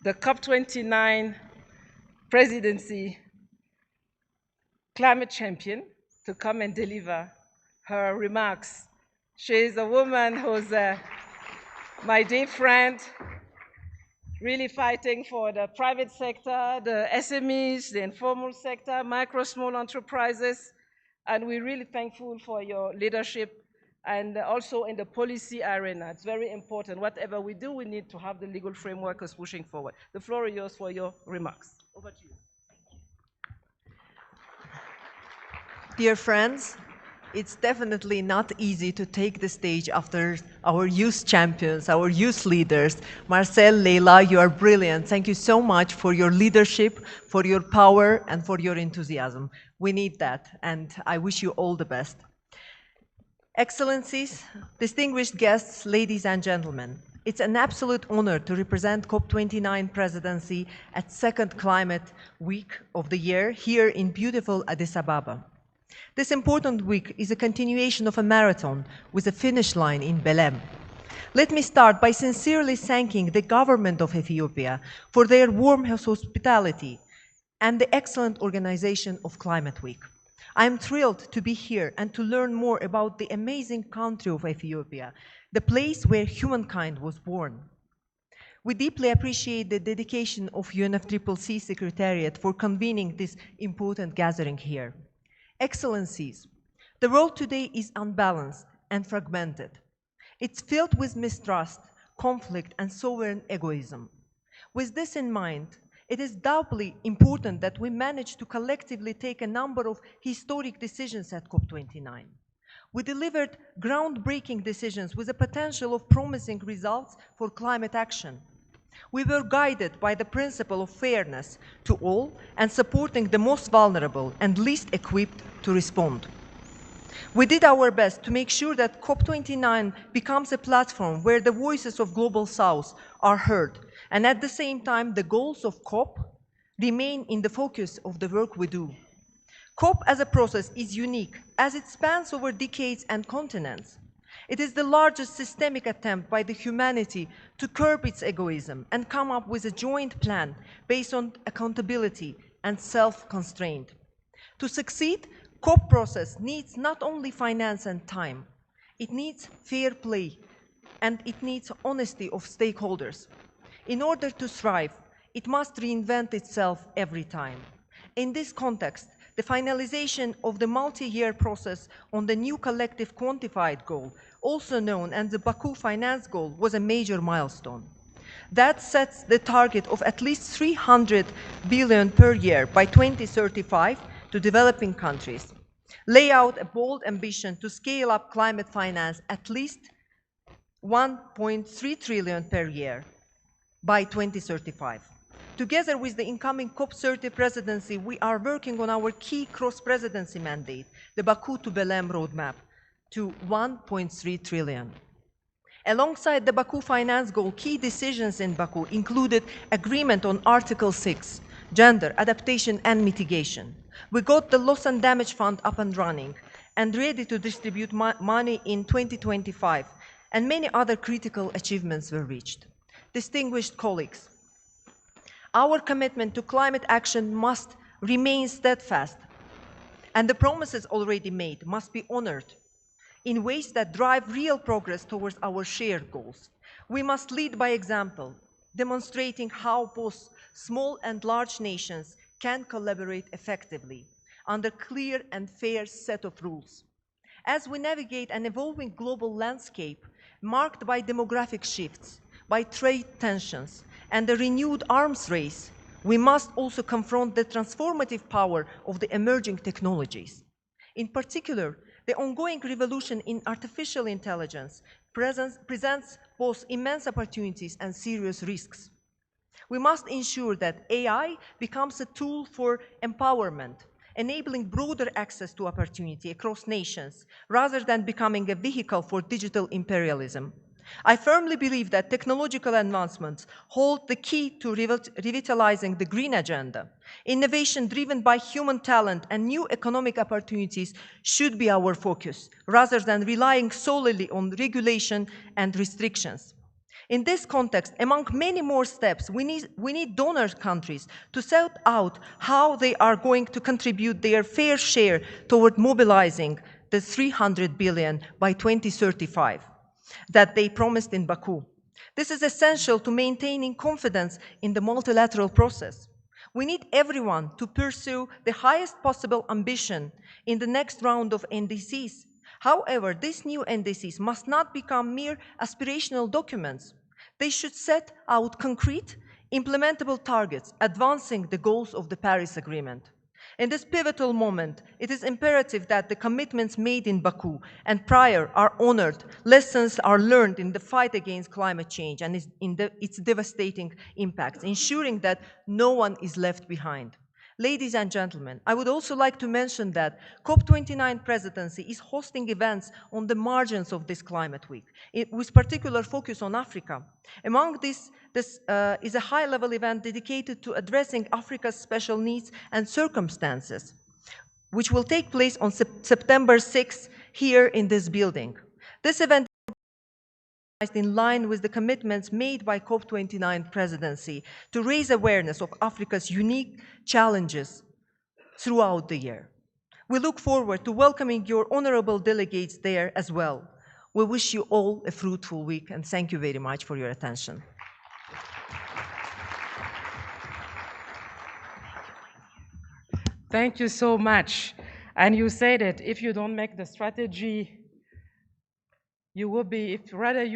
the COP29 presidency climate champion to come and deliver her remarks. She is a woman who's my dear friend, really fighting for the private sector, the SMEs, the informal sector, micro, small enterprises, and we're really thankful for your leadership and also in the policy arena. It's very important. Whatever we do, we need to have the legal framework as pushing forward. The floor is yours for your remarks. Over to you. Dear friends, it's definitely not easy to take the stage after our youth champions, our youth leaders. Marcel, Leila, you are brilliant. Thank you so much for your leadership, for your power, and for your enthusiasm. We need that, and I wish you all the best. Excellencies, distinguished guests, ladies and gentlemen, it's an absolute honor to represent COP29 presidency at second Climate Week of the year here in beautiful Addis Ababa. This important week is a continuation of a marathon with a finish line in Belém. Let me start by sincerely thanking the government of Ethiopia for their warm hospitality and the excellent organization of Climate Week. I am thrilled to be here and to learn more about the amazing country of Ethiopia, the place where humankind was born. We deeply appreciate the dedication of UNFCCC Secretariat for convening this important gathering here. Excellencies, the world today is unbalanced and fragmented. It's filled with mistrust, conflict, and sovereign egoism. With this in mind, it is doubly important that we manage to collectively take a number of historic decisions at COP29. We delivered groundbreaking decisions with the potential of promising results for climate action. We were guided by the principle of fairness to all and supporting the most vulnerable and least equipped to respond. We did our best to make sure that COP29 becomes a platform where the voices of Global South are heard, and at the same time, the goals of COP remain in the focus of the work we do. COP as a process is unique as it spans over decades and continents. It is the largest systemic attempt by the humanity to curb its egoism and come up with a joint plan based on accountability and self-constraint. To succeed, COP process needs not only finance and time, it needs fair play and it needs honesty of stakeholders. In order to thrive, it must reinvent itself every time. In this context, the finalization of the multi-year process on the new collective quantified goal, also known as the Baku Finance Goal, was a major milestone. That sets the target of at least 300 billion per year by 2035 to developing countries. Lay out a bold ambition to scale up climate finance at least 1.3 trillion per year by 2035. Together with the incoming COP30 presidency, we are working on our key cross-presidency mandate, the Baku to Belém roadmap, to 1.3 trillion. Alongside the Baku Finance Goal, key decisions in Baku included agreement on Article 6, gender, adaptation and mitigation. We got the Loss and Damage Fund up and running and ready to distribute money in 2025, and many other critical achievements were reached. Distinguished colleagues, our commitment to climate action must remain steadfast, and the promises already made must be honored in ways that drive real progress towards our shared goals. We must lead by example, demonstrating how both small and large nations can collaborate effectively under clear and fair set of rules. As we navigate an evolving global landscape marked by demographic shifts, by trade tensions, and a renewed arms race, we must also confront the transformative power of the emerging technologies. In particular, the ongoing revolution in artificial intelligence presents both immense opportunities and serious risks. We must ensure that AI becomes a tool for empowerment, enabling broader access to opportunity across nations, rather than becoming a vehicle for digital imperialism. I firmly believe that technological advancements hold the key to revitalizing the green agenda. Innovation driven by human talent and new economic opportunities should be our focus, rather than relying solely on regulation and restrictions. In this context, among many more steps, we need donor countries to set out how they are going to contribute their fair share toward mobilizing the 300 billion by 2035 that they promised in Baku. This is essential to maintaining confidence in the multilateral process. We need everyone to pursue the highest possible ambition in the next round of NDCs. However, these new NDCs must not become mere aspirational documents. They should set out concrete, implementable targets, advancing the goals of the Paris Agreement. In this pivotal moment, it is imperative that the commitments made in Baku and prior are honored, lessons are learned in the fight against climate change and its devastating impacts, ensuring that no one is left behind. Ladies and gentlemen, I would also like to mention that COP29 presidency is hosting events on the margins of this climate week, with particular focus on Africa. Among this is a high-level event dedicated to addressing Africa's special needs and circumstances, which will take place on September 6th here in this building. This event is in line with the commitments made by COP29 presidency to raise awareness of Africa's unique challenges throughout the year. We look forward to welcoming your honorable delegates there as well. We wish you all a fruitful week, and thank you very much for your attention. Thank you so much. And you said it, if you don't make the strategy, you will be, if rather you